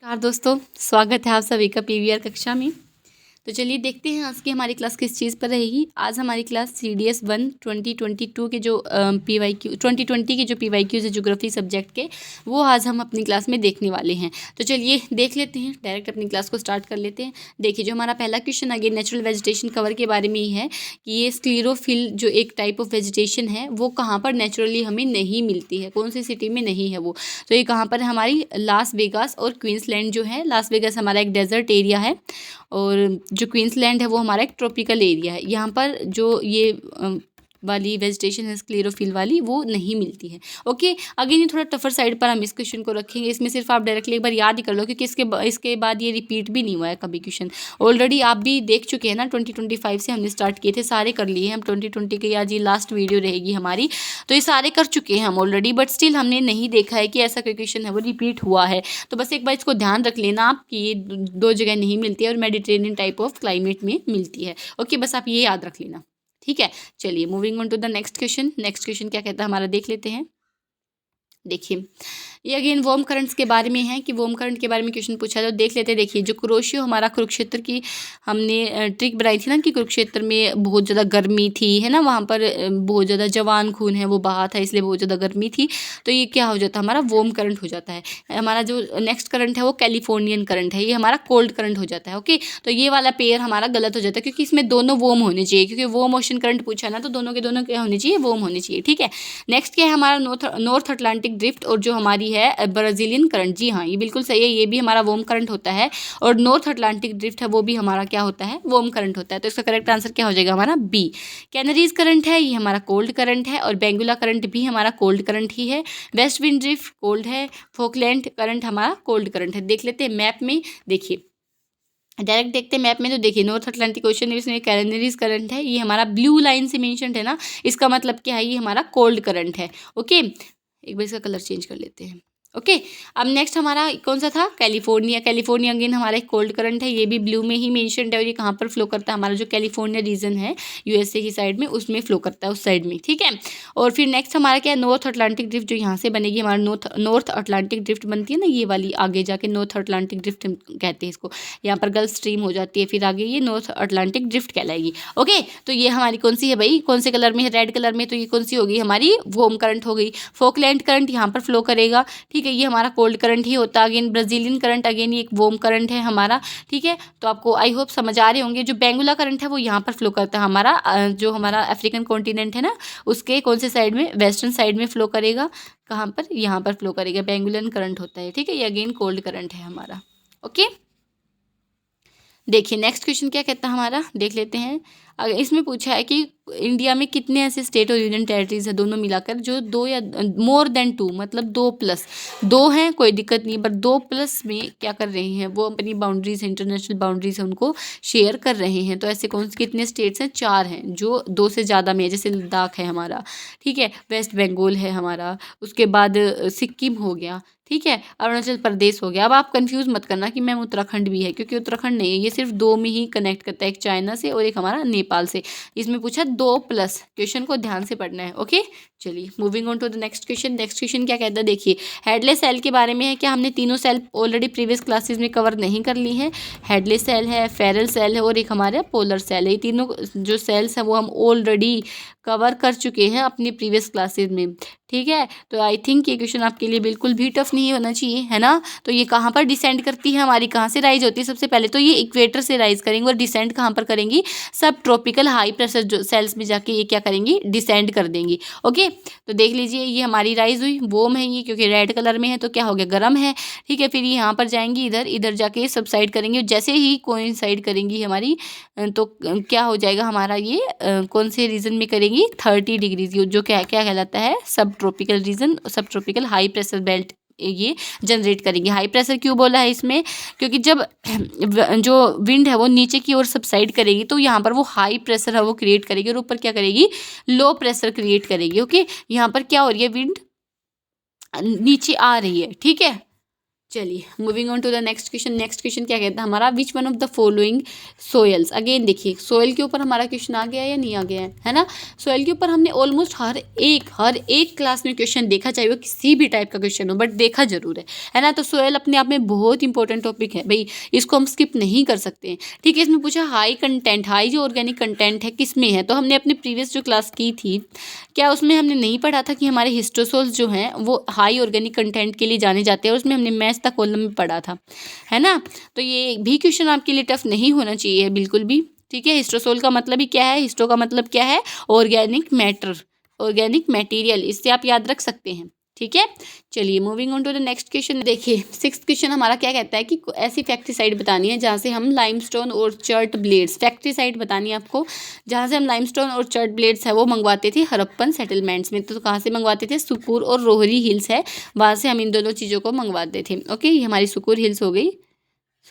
नमस्कार दोस्तों, स्वागत है आप सभी का पीवीआर कक्षा में। तो चलिए देखते हैं आज की हमारी क्लास किस चीज़ पर रहेगी। आज हमारी क्लास CDS 1 2022 के जो PYQ 2020 के जो PYQs है ज्योग्राफी सब्जेक्ट के, वो आज हम अपनी क्लास में देखने वाले हैं। तो चलिए देख लेते हैं, डायरेक्ट अपनी क्लास को स्टार्ट कर लेते हैं। देखिए जो हमारा पहला question again natural vegetation cover के बारे में ही है कि ये स्क्लेरोफिल जो एक टाइप ऑफ वेजिटेशन है वो कहाँ पर नेचुरली हमें नहीं मिलती है, कौन सी सिटी में नहीं है वो। तो ये कहाँ पर हमारी लास वेगास और क्वींसलैंड जो है, लास वेगास हमारा एक डेजर्ट एरिया है और जो क्वींसलैंड है वो हमारा एक ट्रॉपिकल एरिया है। यहाँ पर जो ये वाली वेजिटेशन है स्क्लेरोफिल वाली वो नहीं मिलती है। ओके, अगेन ये थोड़ा टफर साइड पर हम इस क्वेश्चन को रखेंगे। इसमें सिर्फ आप डायरेक्टली एक बार याद ही कर लो क्योंकि इसके बाद ये रिपीट भी नहीं हुआ है कभी क्वेश्चन। ऑलरेडी आप भी देख चुके हैं ना, 2025 से हमने स्टार्ट किए थे, सारे कर लिए हैं हम। 2020 के आज ये लास्ट वीडियो रहेगी हमारी, तो ये सारे कर चुके हैं हम ऑलरेडी, बट स्टिल हमने नहीं देखा है कि ऐसा कोई क्वेश्चन है वो रिपीट हुआ है। तो बस एक बार इसको ध्यान रख लेना आप कि ये दो जगह नहीं मिलती है और मेडिटेरेनियन टाइप ऑफ क्लाइमेट में मिलती है। ओके, बस आप ये याद रख लेना, ठीक है। चलिए moving on to the next question. Next question क्या कहता है हमारा, देख लेते हैं। देखिए ये अगेन वार्म करंट्स के बारे में है कि वार्म करंट के बारे में क्वेश्चन पूछा है, तो देख लेते हैं। देखिए जो कुरोशियो हमारा कुरुक्षेत्र की हमने ट्रिक बनाई थी ना कि कुरुक्षेत्र में बहुत ज़्यादा गर्मी थी, है ना, वहाँ पर बहुत ज़्यादा जवान खून है वो बहा था, इसलिए बहुत ज़्यादा गर्मी थी। तो ये क्या हो जाता है, हमारा वार्म करंट हो जाता है। हमारा जो नेक्स्ट करंट है वो कैलिफोर्नियन करंट है, ये हमारा कोल्ड करंट हो जाता है। ओके, तो ये वाला पेयर हमारा गलत हो जाता है क्योंकि इसमें दोनों वार्म होने चाहिए, क्योंकि वार्म ओशन करंट पूछा ना, तो दोनों के दोनों क्या होने चाहिए, वार्म होने चाहिए, ठीक है। नेक्स्ट क्या है हमारा नॉर्थ अटलांटिक ड्रिफ्ट और जो हमारी है ब्राज़ीलियन करंट। जी हाँ, ये बिल्कुल सही है, ये भी हमारा वार्म करंट होता है और नॉर्थ अटलांटिक ड्रिफ्ट है वो भी हमारा क्या होता है, वार्म करंट होता है। तो इसका करेक्ट आंसर क्या हो जाएगा हमारा बी। कैनरीज करंट है, ये हमारा कोल्ड करंट है और बेंगुला करंट भी हमारा कोल्ड करंट ही है। वेस्ट विंड ड्रिफ्ट कोल्ड है, फोकलैंड करंट हमारा कोल्ड करंट है। देख लेते हैं मैप में, देखिए डायरेक्ट देखते हैं मैप में, तो देखिए नॉर्थ अटलांटिक ओशन में इसमें कैनरीज करंट है, ये हमारा ब्लू लाइन से मेंशन्ड है ना, इसका मतलब क्या है, ये हमारा कोल्ड करंट है। ओके, एक बार इसका कलर चेंज कर लेते हैं। ओके, अब नेक्स्ट हमारा कौन सा था, कैलिफोर्निया। कैलिफोर्निया अगेन हमारा एक कोल्ड करंट है, ये भी ब्लू में ही मेंशन्ड है और ये कहाँ पर फ्लो करता है, हमारा जो कैलिफोर्निया रीजन है USA की साइड में, उसमें फ्लो करता है, उस साइड में, ठीक है। और फिर नेक्स्ट हमारा क्या है, नॉर्थ अटलांटिक ड्रिफ्ट, जो यहाँ से बनेगी हमारा नॉर्थ अटलांटिक ड्रिफ्ट बनती है ना, ये वाली आगे जाके नॉर्थ अटलांटिक ड्रिफ्ट कहते हैं इसको। यहाँ पर गल्फ स्ट्रीम हो जाती है, फिर आगे ये नॉर्थ अटलांटिक ड्रिफ्ट कहलाएगी। ओके, तो ये हमारी कौन सी है भाई, कौन से कलर में है, रेड कलर में, तो ये कौन सी होगी हमारी वार्म करंट हो गई। फोकलैंड करंट यहाँ पर फ्लो करेगा, ठीक है, ये हमारा कोल्ड करंट ही होता है। अगेन ब्राज़ीलियन करंट, अगेन ये एक वार्म करंट है हमारा, ठीक है। तो आपको आई होप समझ आ रहे होंगे। जो बेंगुला करंट है वो यहाँ पर फ्लो करता है हमारा, जो हमारा अफ्रीकन कॉन्टिनेंट है ना, उसके कौन से साइड में, वेस्टर्न साइड में फ्लो करेगा। कहाँ पर, यहाँ पर फ्लो करेगा, बेंगुलियन करंट होता है, ठीक है। ये अगेन कोल्ड करंट है हमारा। ओके, देखिए नेक्स्ट क्वेश्चन क्या कहता है हमारा, देख लेते हैं। अगर इसमें पूछा है कि इंडिया में कितने ऐसे स्टेट और यूनियन टेरिटरीज है दोनों मिलाकर जो 2 या मोर देन 2, मतलब 2+2 हैं, कोई दिक्कत नहीं, पर 2+ में क्या कर रहे हैं, वो अपनी बाउंड्रीज, इंटरनेशनल बाउंड्रीज है उनको शेयर कर रहे हैं। तो ऐसे कौन से कितने स्टेट्स हैं, 4 हैं जो 2 से ज़्यादा में है। जैसे लद्दाख है हमारा, ठीक है, वेस्ट बंगाल है हमारा, उसके बाद सिक्किम हो गया, ठीक है, अरुणाचल प्रदेश हो गया। अब आप कंफ्यूज मत करना कि मैम उत्तराखंड भी है, क्योंकि उत्तराखंड नहीं है, ये सिर्फ 2 में ही कनेक्ट करता है, एक चाइना से और एक हमारा नेपाल से। इसमें पूछा 2+, क्वेश्चन को ध्यान से पढ़ना है। ओके, चलिए moving on to the next question. Next question क्या कहता है, देखिए हेडलेस सेल के बारे में है। क्या हमने तीनों सेल ऑलरेडी प्रीवियस क्लासेस में कवर नहीं कर ली हैं। हेडलेस सेल है, फेरल सेल है और एक हमारा पोलर सेल है। ये तीनों जो सेल्स हैं वो हम ऑलरेडी कवर कर चुके हैं अपनी प्रीवियस क्लासेस में, ठीक है। तो आई थिंक ये क्वेश्चन आपके लिए बिल्कुल भी टफ नहीं होना चाहिए, है ना। तो ये कहाँ पर डिसेंड करती है हमारी, कहाँ से राइज होती है, सबसे पहले तो ये इक्वेटर से राइज करेंगे और डिसेंड कहाँ पर करेंगी, सब ट्रॉपिकल हाई प्रेशर जो सेल्स में जाके ये क्या करेंगी, डिसेंड कर देंगी। ओके, तो देख लीजिए ये हमारी राइज हुई, वोम है ये, क्योंकि रेड कलर में है तो क्या हो गया, गर्म है, ठीक है। फिर ये यहाँ पर जाएंगी, इधर जाके सबसाइड करेंगे, जैसे ही कोइंसाइड करेंगी हमारी, तो क्या हो जाएगा हमारा ये कौन से रीजन में करेंगी, 30 डिग्रीज, जो क्या क्या कहलाता है, सब ट्रॉपिकल रीजन, सब ट्रॉपिकल हाई प्रेशर बेल्ट ये जनरेट करेंगे। हाई प्रेशर क्यों बोला है इसमें, क्योंकि जब जो विंड है वो नीचे की ओर सबसाइड करेगी तो यहाँ पर वो हाई प्रेशर है वो क्रिएट करेगी और ऊपर क्या करेगी, लो प्रेशर क्रिएट करेगी। ओके, यहाँ पर क्या हो रही है, विंड नीचे आ रही है, ठीक है, चलिए moving on to the next question. Next question क्या कहता है हमारा, which one of the following soils. Again देखिए सोयल के ऊपर हमारा क्वेश्चन आ गया या नहीं आ गया है ना। सोयल के ऊपर हमने ऑलमोस्ट हर एक क्लास में क्वेश्चन देखा, चाहे वो किसी भी टाइप का क्वेश्चन हो, बट देखा जरूर है ना। तो सोयल अपने आप में बहुत इंपॉर्टेंट टॉपिक है भाई, इसको हम स्किप नहीं कर सकते हैं। ठीक है, इसमें पूछा हाई कंटेंट, हाई जो ऑर्गेनिक कंटेंट है किस में है, तो हमने अपने प्रीवियस जो क्लास की थी क्या उसमें हमने नहीं पढ़ा था कि हमारे हिस्टोसोल्स जो हैं वो हाई ऑर्गेनिक कंटेंट के लिए जाने जाते हैं, और उसमें हमने मैथ्स का कॉलम में पढ़ा था, है ना। तो ये भी क्वेश्चन आपके लिए टफ नहीं होना चाहिए बिल्कुल भी। ठीक है, हिस्टोसोल का मतलब ही क्या है, हिस्टो का मतलब क्या है, ऑर्गेनिक मैटर, ऑर्गेनिक मटेरियल, इससे आप याद रख सकते हैं। ठीक है, चलिए moving on to the next question. देखिए सिक्स्थ क्वेश्चन हमारा क्या कहता है कि ऐसी फैक्ट्री साइट बतानी है जहाँ से हम लाइमस्टोन और चर्ट ब्लेड्स, फैक्ट्री साइट बतानी है आपको जहाँ से हम लाइमस्टोन और चर्ट ब्लेड्स है वो मंगवाते थे हड़प्पन सेटलमेंट्स में। तो कहाँ से मंगवाते थे, सुकूर और रोहरी हिल्स है, वहाँ से हम इन दोनों चीज़ों को मंगवाते थे। ओके, ये हमारी सुकूर हिल्स हो गई,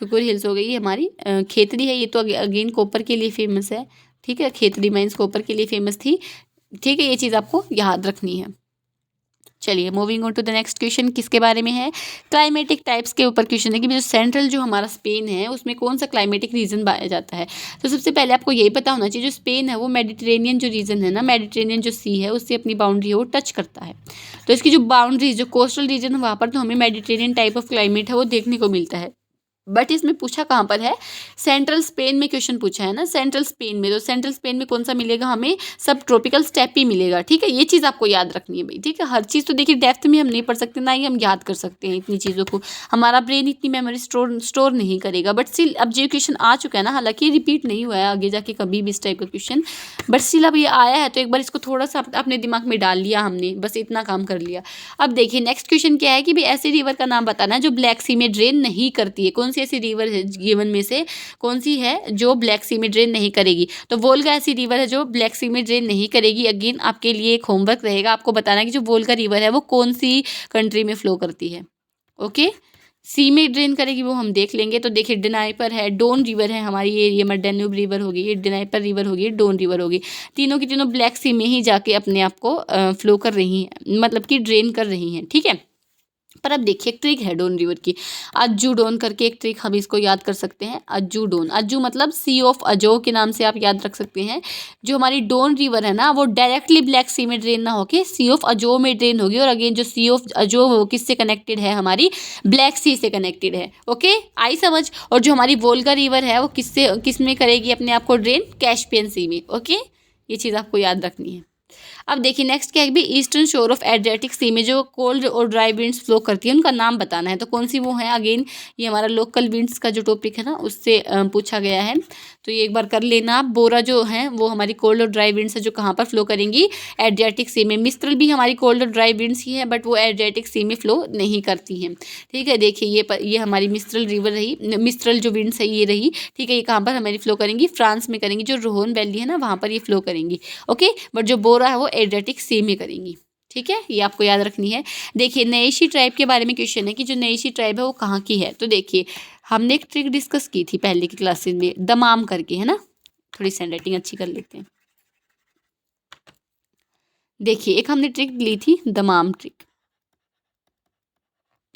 सुकूर हिल्स हो गई, ये हमारी खेतड़ी है, ये तो अगेन कॉपर के लिए फेमस है। ठीक है, खेतड़ी माइंस कॉपर के लिए फेमस थी। ठीक है, ये चीज़ आपको याद रखनी है। चलिए moving on to the next question, किसके बारे में है, क्लाइमेटिक टाइप्स के ऊपर क्वेश्चन है कि जो सेंट्रल जो हमारा स्पेन है उसमें कौन सा क्लाइमेटिक रीजन पाया जाता है। तो सबसे पहले आपको यही पता होना चाहिए जो स्पेन है वो मेडिटेरेनियन जो रीजन है ना, मेडिटेरेनियन जो सी है उससे अपनी बाउंड्री है वो टच करता है। तो इसकी जो बाउंड्री जो कोस्टल रीजन है वहाँ पर तो हमें मेडिटेरेनियन टाइप ऑफ क्लाइमेट है वो देखने को मिलता है। बट इसमें पूछा कहाँ पर है, सेंट्रल स्पेन में क्वेश्चन पूछा है ना, सेंट्रल स्पेन में। तो सेंट्रल स्पेन में कौन सा मिलेगा हमें, सब ट्रॉपिकल स्टेप ही मिलेगा। ठीक है, ये चीज़ आपको याद रखनी है भाई। ठीक है, हर चीज़ तो देखिए डेप्थ में हम नहीं पढ़ सकते, ना ही हम याद कर सकते हैं इतनी चीज़ों को, हमारा ब्रेन इतनी मेमोरी स्टोर नहीं करेगा। बट स्टिल अब जो क्वेश्चन आ चुका है ना, हालांकि रिपीट नहीं हुआ है आगे जाके कभी भी इस टाइप का क्वेश्चन, बट स्टिल अब ये आया है तो एक बार इसको थोड़ा सा अपने दिमाग में डाल लिया हमने, बस इतना काम कर लिया। अब देखिए नेक्स्ट क्वेश्चन क्या है कि भाई ऐसी रिवर का नाम बताना है जो ब्लैक सी में ड्रेन नहीं करती है। कौन सी ऐसी रिवर है गिवन में से, कौन सी है जो ब्लैक सी में ड्रेन नहीं करेगी। तो वोल्गा ऐसी रिवर है जो ब्लैक सी में ड्रेन नहीं करेगी। अगेन आपके लिए एक होमवर्क रहेगा, आपको बताना कि जो वोल्गा रिवर है वो कौन सी कंट्री में फ्लो करती है। ओके, सी में ड्रेन करेगी वो हम देख लेंगे। तो देखिए डिनाइपर है, डोन रिवर है हमारी, ये डेन्यूब रिवर होगी, ये डिनाइपर रिवर होगी, डोन रिवर होगी। तीनों की तीनों ब्लैक सी में ही जाके अपने आप को फ्लो कर रही हैं, मतलब कि ड्रेन कर रही हैं। ठीक है, पर अब देखिए एक ट्रिक है डोन रिवर की, अज्जू डोन करके एक ट्रिक हम इसको याद कर सकते हैं। अज्जू डोन, अज्जू मतलब सी ऑफ अजो के नाम से आप याद रख सकते हैं। जो हमारी डोन रिवर है ना वो डायरेक्टली ब्लैक सी में ड्रेन ना होके सी ऑफ अजो में ड्रेन होगी। और अगेन जो सी ऑफ अजो वो किससे कनेक्टेड है, हमारी ब्लैक सी से कनेक्टेड है। ओके, आई समझ। और जो हमारी वोल्गा रिवर है वो किस में करेगी अपने आप को ड्रेन, कैस्पियन सी में। ओके, ये चीज़ आपको याद रखनी है। अब देखिए नेक्स्ट क्या है भी, ईस्टर्न शोर ऑफ एड्रियाटिक सी में जो कोल्ड और ड्राई विंड्स फ्लो करती है उनका नाम बताना है। तो कौन सी वो है, अगेन ये हमारा लोकल विंड्स का जो टॉपिक है ना उससे पूछा गया है। तो ये एक बार कर लेना आप। बोरा जो है वो हमारी कोल्ड और ड्राई विंड्स है जो कहाँ पर फ्लो करेंगी, एड्रियाटिक सी में। मिस्ट्रल भी हमारी कोल्ड और ड्राई विंड्स ही है बट वो एड्रियाटिक सी में फ्लो नहीं करती हैं। ठीक है, देखिए ये हमारी मिस्ट्रल रिवर रही, मिस्ट्रल जो विंड्स है ये रही। ठीक है, ये कहाँ पर हमारी फ्लो करेंगी, फ्रांस में करेंगी, जो रोहन वैली है ना वहाँ पर ये फ्लो करेंगी। ओके, बट जो बोरा है वो एड्रियाटिक सी में करेंगी। ठीक है, ये आपको याद रखनी है। देखिए नैशी ट्राइब के बारे में क्वेश्चन है कि जो नैशी ट्राइब है वो कहाँ की है। तो देखिए हमने एक ट्रिक डिस्कस की थी पहले की क्लासेस में, दमाम करके, है ना। थोड़ी हैंडराइटिंग अच्छी कर लेते हैं। देखिए एक हमने ट्रिक ली थी दमाम ट्रिक,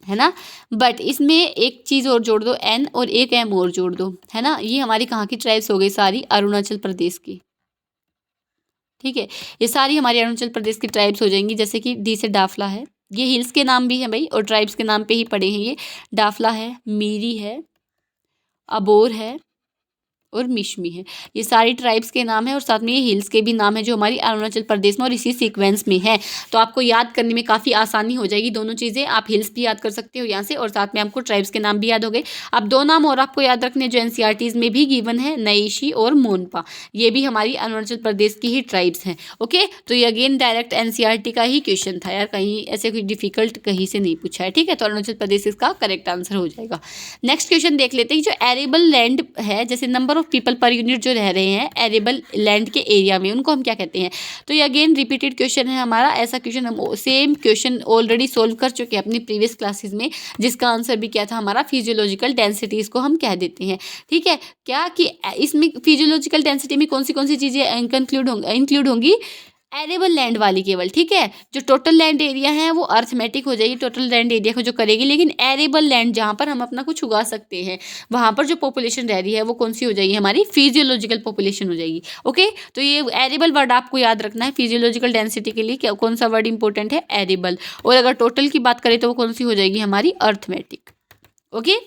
है ना। बट इसमें एक चीज़ और जोड़ दो, एन और एक एम और जोड़ दो, है ना। ये हमारी कहाँ की ट्राइब्स हो गई, सारी अरुणाचल प्रदेश की। ठीक है, ये सारी हमारी अरुणाचल प्रदेश की ट्राइब्स हो जाएंगी। जैसे कि डी से डाफला है, ये हिल्स के नाम भी हैं भाई और ट्राइब्स के नाम पे ही पड़े हैं। ये डाफला है, मीरी है, अबोर है और मिशमी है, ये सारी ट्राइब्स के नाम है और साथ में ये हिल्स के भी नाम है जो हमारी अरुणाचल प्रदेश में और इसी सीक्वेंस में है। तो आपको याद करने में काफ़ी आसानी हो जाएगी दोनों चीज़ें। आप हिल्स भी याद कर सकते हो यहाँ से और साथ में आपको ट्राइब्स के नाम भी याद हो गए। अब दो नाम और आपको याद रखने जो एनसीईआरटीज़ में भी गिवन है, नईशी और मोनपा, ये भी हमारी अरुणाचल प्रदेश की ही ट्राइब्स हैं। ओके, तो ये अगेन डायरेक्ट एनसीईआरटी का ही क्वेश्चन था यार, कहीं ऐसे कोई डिफिकल्ट कहीं से नहीं पूछा है। ठीक है, तो अरुणाचल प्रदेश इसका करेक्ट आंसर हो जाएगा। नेक्स्ट क्वेश्चन देख लेते हैं, जो एरेबल लैंड है, जैसे number of people per unit जो रह रहे हैं एरेबल लैंड के एरिया में, उनको हम क्या कहते हैं। तो ये अगेन रिपीटेड क्वेश्चन है हमारा। ऐसा क्वेश्चन हम सेम क्वेश्चन ऑलरेडी सोल्व कर चुके हैं अपनी प्रीवियस क्लासेस में, जिसका आंसर भी क्या था हमारा, फिजियोलॉजिकल डेंसिटी, इसको हम कह देते हैं। ठीक है, क्या कि इसमें फिजियोलॉजिकल डेंसिटी में कौन सी चीज़ें इंक्लूड होंगी, एरेबल लैंड वाली केवल, ठीक है। जो टोटल लैंड एरिया है वो अर्थमेटिक हो जाएगी, टोटल लैंड एरिया को जो करेगी, लेकिन एरेबल लैंड जहाँ पर हम अपना कुछ उगा सकते हैं वहाँ पर जो पॉपुलेशन रह रही है वो कौन सी हो जाएगी, हमारी फिजियोलॉजिकल पॉपुलेशन हो जाएगी। ओके, तो ये एरेबल वर्ड आपको याद रखना है। फिजियोलॉजिकल डेंसिटी के लिए क्या कौन सा वर्ड इंपॉर्टेंट है, एरेबल। और अगर टोटल की बात करें तो वो कौन सी हो जाएगी, हमारी अर्थमेटिक। ओके,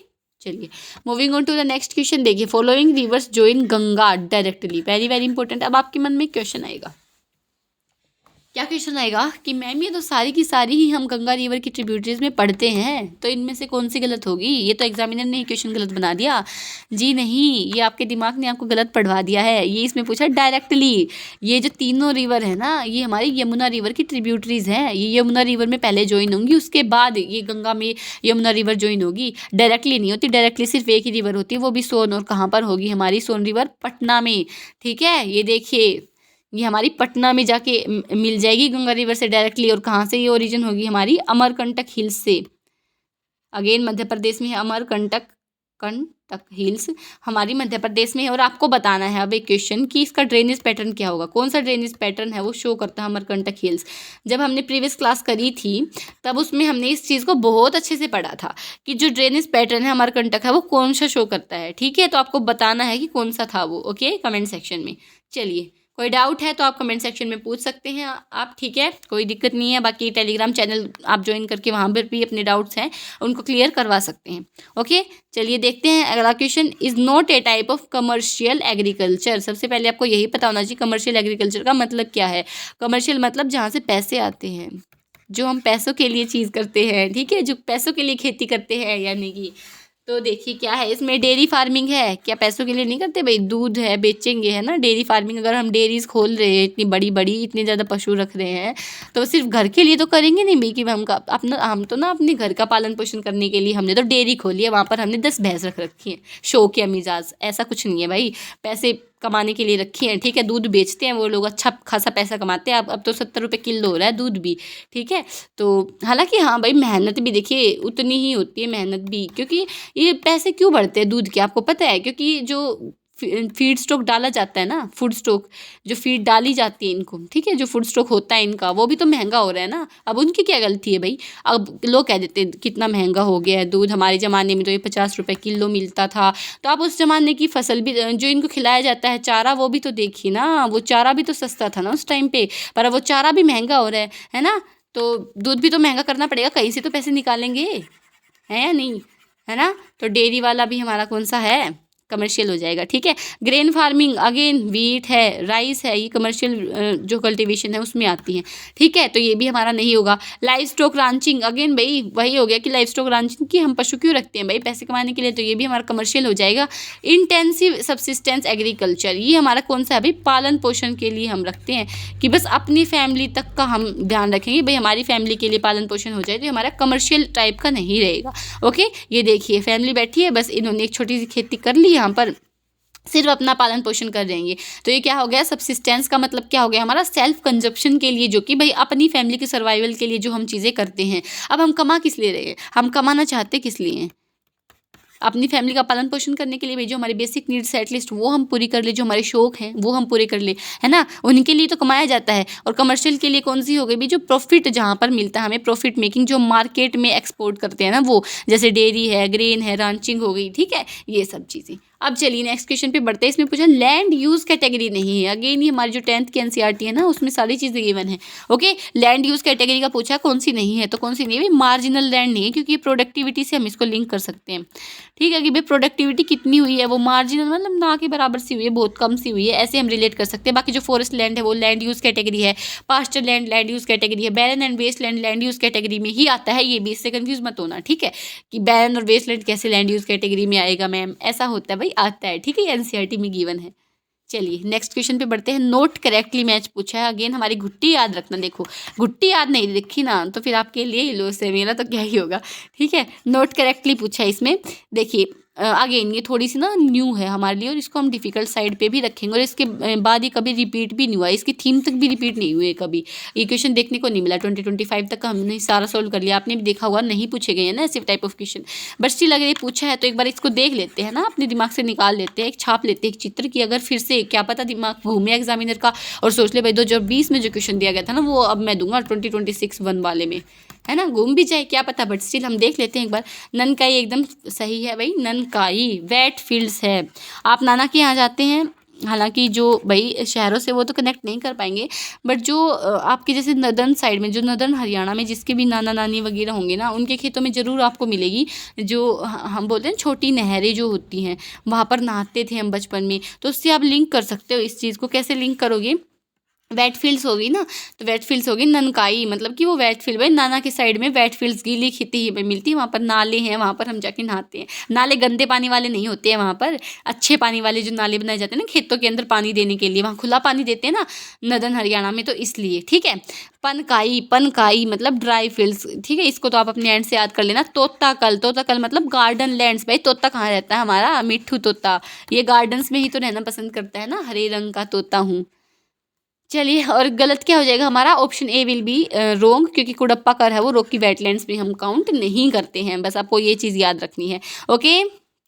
चलिए moving on to the next question. देखिए, following rivers join Ganga directly, very very important. अब आपके मन में क्वेश्चन आएगा, क्या क्वेश्चन आएगा कि मैम ये तो सारी की सारी ही हम गंगा रिवर की ट्रिब्यूटरीज में पढ़ते हैं, तो इनमें से कौन सी गलत होगी, ये तो एग्जामिनर ने क्वेश्चन गलत बना दिया। जी नहीं, ये आपके दिमाग ने आपको गलत पढ़वा दिया है। ये इसमें पूछा डायरेक्टली, ये जो तीनों रिवर है ना, ये हमारी यमुना रिवर की ट्रिब्यूटरीज हैं। ये यमुना रिवर में पहले ज्वाइन होंगी, उसके बाद ये गंगा में यमुना रिवर ज्वाइन होगी। डायरेक्टली नहीं होती, डायरेक्टली सिर्फ एक ही रिवर होती है, वो भी सोन। और कहाँ पर होगी हमारी सोन रिवर, पटना में, ठीक है। ये देखिए, ये हमारी पटना में जाके मिल जाएगी गंगा रिवर से डायरेक्टली। और कहाँ से ये ओरिजिन होगी, हमारी अमरकंटक हिल्स से। अगेन मध्य प्रदेश में है कंटक हिल्स, हमारी मध्य प्रदेश में है। और आपको बताना है अब एक क्वेश्चन कि इसका ड्रेनेज पैटर्न क्या होगा, कौन सा ड्रेनेज पैटर्न है वो शो करता है अमरकंटक हिल्स। जब हमने प्रीवियस क्लास करी थी तब उसमें हमने इस चीज़ को बहुत अच्छे से पढ़ा था कि जो ड्रेनेज पैटर्न है अमरकंटक है वो कौन सा शो करता है, ठीक है। तो आपको बताना है कि कौन सा था वो, ओके, कमेंट सेक्शन में। चलिए, कोई डाउट है तो आप कमेंट सेक्शन में पूछ सकते हैं आप, ठीक है, कोई दिक्कत नहीं है। बाकी टेलीग्राम चैनल आप ज्वाइन करके वहाँ पर भी अपने डाउट्स हैं उनको क्लियर करवा सकते हैं। ओके, चलिए देखते हैं अगला question. Is not a type of commercial agriculture. सबसे पहले आपको यही पता होना चाहिए कमर्शियल एग्रीकल्चर का मतलब क्या है। कमर्शियल मतलब जहाँ से पैसे आते हैं, जो हम पैसों के लिए चीज़ करते हैं, ठीक है, जो पैसों के लिए खेती करते हैं, यानी कि तो देखिए क्या है इसमें, डेयरी फार्मिंग है। क्या पैसों के लिए नहीं करते भाई, दूध है बेचेंगे, है ना। डेयरी फार्मिंग, अगर हम डेयरीज खोल रहे हैं इतनी बड़ी बड़ी, इतने ज़्यादा पशु रख रहे हैं, तो सिर्फ घर के लिए तो करेंगे नहीं भाई कि हम तो ना अपने घर का पालन पोषण करने के लिए हमने तो डेयरी खोली है, वहाँ पर हमने 10 भैंस रख रखी है शौक या मिजाज, ऐसा कुछ नहीं है भाई। पैसे कमाने के लिए रखी हैं, ठीक है। दूध बेचते हैं वो लोग, अच्छा खासा पैसा कमाते हैं। अब तो 70 रुपये किलो हो रहा है दूध भी, ठीक है। तो हालांकि हाँ भाई, मेहनत भी देखिए उतनी ही होती है, मेहनत भी, क्योंकि ये पैसे क्यों बढ़ते हैं दूध के, आपको पता है। क्योंकि जो फीड स्टॉक डाला जाता है ना, फूड स्टॉक, जो फीड डाली जाती है इनको, ठीक है, जो फूड स्टॉक होता है इनका, वो भी तो महंगा हो रहा है ना। अब उनकी क्या गलती है भाई। अब लोग कह देते हैं कितना महंगा हो गया है दूध, हमारे ज़माने में तो ये 50 रुपये किलो मिलता था। तो आप उस ज़माने की फसल भी, जो इनको खिलाया जाता है चारा, वो भी तो देखिए ना, वो चारा भी तो सस्ता था ना उस टाइम पे, पर अब वो चारा भी महंगा हो रहा है ना। तो दूध भी तो महंगा करना पड़ेगा, कहीं से तो पैसे निकालेंगे, है या नहीं, है ना। तो डेयरी वाला भी हमारा कौन सा है, कमर्शियल हो जाएगा, ठीक है। ग्रेन फार्मिंग, अगेन वीट है, राइस है, ये कमर्शियल जो कल्टीवेशन है उसमें आती है, ठीक है। तो ये भी हमारा नहीं होगा। लाइव स्टॉक रांचिंग, अगेन भाई वही हो गया कि लाइव स्टॉक रांचिंग की हम पशु क्यों रखते हैं भाई, पैसे कमाने के लिए, तो ये भी हमारा कमर्शियल हो जाएगा। इंटेंसिव सब्सिस्टेंस एग्रीकल्चर, ये हमारा कौन सा है भाई, पालन पोषण के लिए हम रखते हैं कि बस अपनी फैमिली तक का हम ध्यान रखेंगे भाई, हमारी फैमिली के लिए पालन पोषण हो जाए, तो हमारा कमर्शियल टाइप का नहीं रहेगा। ओके, ये देखिए फैमिली बैठी है, बस इन्होंने एक छोटी सी खेती कर ली, यहाँ पर सिर्फ अपना पालन पोषण कर रहेंगे, तो ये क्या हो गया, सब्सिस्टेंस का मतलब क्या हो गया, हमारा सेल्फ कंजप्शन के लिए, जो कि भाई अपनी फैमिली के सर्वाइवल के लिए जो हम चीज़ें करते हैं। अब हम कमा किस लिए रहे हैं, हम कमाना चाहते किस लिए हैं, अपनी फैमिली का पालन पोषण करने के लिए भाई, जो हमारी बेसिक नीड्स है एटलीस्ट वो हम पूरी कर ले, जो हमारे शौक हैं वो हम पूरे कर ले, है ना, उनके लिए तो कमाया जाता है। और कमर्शियल के लिए कौन सी हो गई भाई, जो प्रॉफिट जहाँ पर मिलता है हमें, प्रॉफिट मेकिंग, जो मार्केट में एक्सपोर्ट करते हैं ना वो, जैसे डेयरी है, ग्रेन है, रांचिंग हो गई, ठीक है, ये सब चीज़ें। अब चलिए नेक्स्ट क्वेश्चन पे बढ़ते हैं। इसमें पूछा लैंड यूज़ कैटेगरी नहीं है, अगेन ये हमारी जो 10th की एनसीईआरटी है ना उसमें सारी चीज़ें गिवन है। ओके, लैंड यूज़ कैटेगरी का पूछा, कौन सी नहीं है, तो कौन सी नहीं है भाई, मार्जिनल लैंड नहीं है, क्योंकि प्रोडक्टिविटी से हम इसको लिंक कर सकते हैं, ठीक है, कि भाई प्रोडक्टिविटी कितनी हुई है, वो मार्जिनल मतलब ना के बराबर सी हुई है, बहुत कम सी हुई है, ऐसे हम रिलेट कर सकते हैं। बाकी जो फॉरेस्ट लैंड है वो लैंड यूज़ कैटेगरी है, pasture land land use category है, barren and waste land land use category में ही आता है, ये भी इससे कंफ्यूज मत होना, ठीक है, कि बैरन और वेस्ट लैंड कैसे लैंड यूज़ कैटेगरी में आएगा मैम, ऐसा होता है भाई, आता है, ठीक है, एनसीईआरटी में गिवन है। चलिए नेक्स्ट क्वेश्चन पे बढ़ते हैं। नोट करेक्टली मैच पूछा है, अगेन हमारी घुट्टी याद रखना, देखो घुट्टी याद नहीं रखी ना तो फिर आपके लिए लॉस है, मेरा तो क्या ही होगा, ठीक है। नोट करेक्टली पूछा है इसमें, देखिए अगेन ये थोड़ी सी ना न्यू है हमारे लिए और इसको हम डिफ़िकल्ट साइड पे भी रखेंगे और इसके बाद ये कभी रिपीट भी नहीं हुआ, इसकी थीम तक भी रिपीट नहीं हुई है कभी। ये क्वेश्चन देखने को नहीं मिला। 2025 तक का हमने सारा सोल्व कर लिया, आपने भी देखा होगा, नहीं पूछे गए हैं ना ऐसे type of question, but still अगर ये पूछा है तो एक बार इसको देख लेते हैं ना, अपने दिमाग से निकाल लेते हैं, एक छाप लेते हैं एक चित्र की, अगर फिर से क्या पता दिमाग घूमे एग्जामिनर का और सोच ले भाई 2020 में जो क्वेश्चन दिया गया था ना वो अब मैं दूंगा 2026 1 वाले में, है ना, घूम भी जाए क्या पता, बट स्टिल हम देख लेते हैं एक बार। ननकाई एकदम सही है भाई, ननकाई वेट फील्ड्स है। आप नाना के यहाँ जाते हैं, हालांकि जो भाई शहरों से वो तो कनेक्ट नहीं कर पाएंगे, बट जो आपके जैसे नदर्न साइड में, जो नदर्न हरियाणा में जिसके भी नाना नानी वगैरह होंगे ना, उनके खेतों में ज़रूर आपको मिलेगी जो हम बोलते हैं छोटी नहरें जो होती हैं, वहाँ पर नहाते थे हम बचपन में। तो उससे आप लिंक कर सकते हो इस चीज़ को। कैसे लिंक करोगे? वेट फील्ड्स होगी ना, तो वेट फील्ड्स होगी ननकाई, मतलब कि वो वेट फील्ड भाई नाना के साइड में वेट फील्ड्स गीली खेती में मिलती है, वहाँ पर नाले हैं, वहाँ पर हम जाके नहाते हैं। नाले गंदे पानी वाले नहीं होते हैं वहाँ पर, अच्छे पानी वाले जो नाले बनाए जाते हैं ना खेतों के अंदर पानी देने के लिए, वहाँ खुला पानी देते हैं ना नदन हरियाणा में, तो इसलिए। ठीक है, पनकाई, पनकाई मतलब ड्राई फील्ड्स। ठीक है, इसको तो आप अपने एंड से याद कर लेना। तोताकल, तोताकल मतलब गार्डन लैंड्स। भाई तोता कहाँ रहता है हमारा? मिट्ठू तोता, ये गार्डन्स में ही तो रहना पसंद करता है ना, हरे रंग का तोता हूँ। चलिए, और गलत क्या हो जाएगा हमारा? ऑप्शन ए विल बी रोंग, क्योंकि कुडप्पा कर है वो रॉकी वेटलैंड्स में हम काउंट नहीं करते हैं। बस आपको ये चीज़ याद रखनी है। ओके,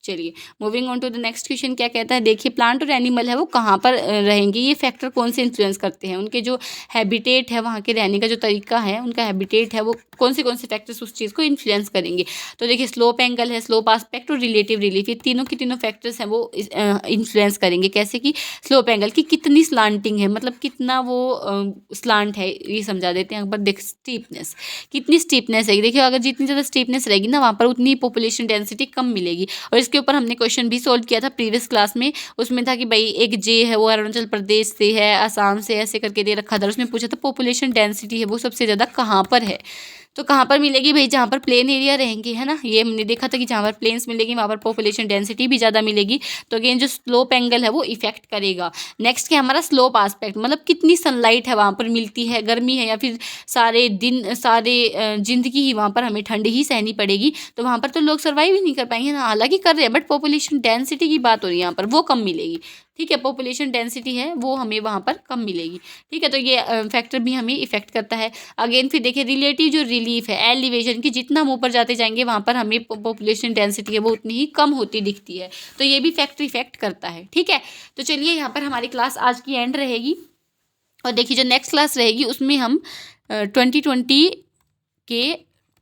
चलिए moving on to the next question. क्या कहता है, देखिए प्लांट और एनिमल है वो कहाँ पर रहेंगे, ये फैक्टर कौन से इन्फ्लुएंस करते हैं? उनके जो हैबिटेट है, वहाँ के रहने का जो तरीका है, उनका हैबिटेट है, वो कौन से फैक्टर्स उस चीज़ को इन्फ्लुएंस करेंगे? तो देखिए स्लोप एंगल है, स्लोप आस्पेक्ट और रिलेटिव रिलीफ, ये तीनों के तीनों फैक्टर्स हैं वो इन्फ्लुएंस करेंगे। कैसे कि स्लोप एंगल की कितनी स्लांटिंग है, मतलब कितना वो स्लांट है, ये समझा देते हैं। पर देख स्टीपनेस, कितनी स्टीपनेस है, देखिए अगर जितनी ज़्यादा स्टीपनेस रहेगी ना वहाँ पर उतनी पॉपुलेशन डेंसिटी कम मिलेगी। और इसके ऊपर हमने क्वेश्चन भी सोल्व किया था प्रीवियस क्लास में, उसमें था कि भाई एक जे है वो अरुणाचल प्रदेश से है, असम से, ऐसे करके दे रखा था। उसमें पूछा था पॉपुलेशन डेंसिटी है वो सबसे ज़्यादा कहाँ पर है, तो कहाँ पर मिलेगी भाई? जहाँ पर प्लेन एरिया रहेंगे, है ना। ये हमने देखा था कि जहाँ पर प्लेन्स मिलेगी वहाँ पर पॉपुलेशन डेंसिटी भी ज़्यादा मिलेगी। तो अगेन जो स्लोप एंगल है वो इफेक्ट करेगा। नेक्स्ट क्या हमारा? स्लोप आस्पेक्ट, मतलब कितनी सनलाइट है वहाँ पर मिलती है, गर्मी है या फिर सारे दिन सारे जिंदगी ही वहाँ पर हमें ठंड ही सहनी पड़ेगी, तो वहाँ पर तो लोग सर्वाइव ही नहीं कर पाएंगे ना। हालांकि कर रहे हैं, बट पॉपुलेशन डेंसिटी की बात हो रही है यहाँ पर, वो कम मिलेगी। ठीक है, पॉपुलेशन डेंसिटी है वो हमें वहाँ पर कम मिलेगी। ठीक है, तो ये फैक्टर भी हमें इफेक्ट करता है। अगेन फिर देखिए रिलेटिव जो रिलीफ है, एलिवेशन की, जितना हम ऊपर जाते जाएंगे वहाँ पर हमें पॉपुलेशन डेंसिटी है वो उतनी ही कम होती दिखती है, तो ये भी फैक्टर इफेक्ट करता है। ठीक है, तो चलिए यहाँ पर हमारी क्लास आज की एंड रहेगी, और देखिए जो नेक्स्ट क्लास रहेगी उसमें हम 2020 के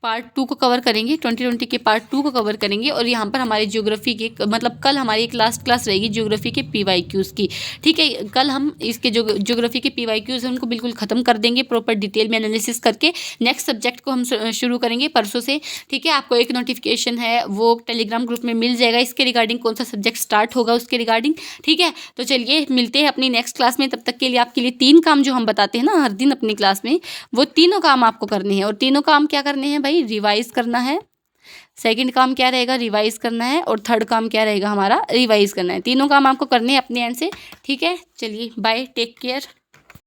पार्ट 2 को कवर करेंगे, 2020 के पार्ट 2 को कवर करेंगे। और यहाँ पर हमारी ज्योग्राफी के, मतलब कल हमारी एक लास्ट क्लास रहेगी ज्योग्राफी के PYQs की। ठीक है, कल हम इसके जो ज्योग्राफी के PYQs हैं उनको बिल्कुल ख़त्म कर देंगे प्रॉपर डिटेल में एनालिसिस करके। नेक्स्ट सब्जेक्ट को हम शुरू करेंगे परसों से। ठीक है, आपको एक नोटिफिकेशन है वो टेलीग्राम ग्रुप में मिल जाएगा इसके रिगार्डिंग, कौन सा सब्जेक्ट स्टार्ट होगा उसके रिगार्डिंग। ठीक है, तो चलिए मिलते हैं अपनी नेक्स्ट क्लास में। तब तक के लिए आपके लिए 3 काम जो हम बताते हैं ना हर दिन अपनी क्लास में, वो तीनों काम आपको करने हैं। और तीनों काम क्या करने हैं भाई? रिवाइज करना है, सेकंड काम क्या रहेगा? रिवाइज करना है, और थर्ड काम क्या रहेगा हमारा? रिवाइज करना है। तीनों काम आपको करने हैं अपने एंड से। ठीक है, चलिए बाय, टेक केयर।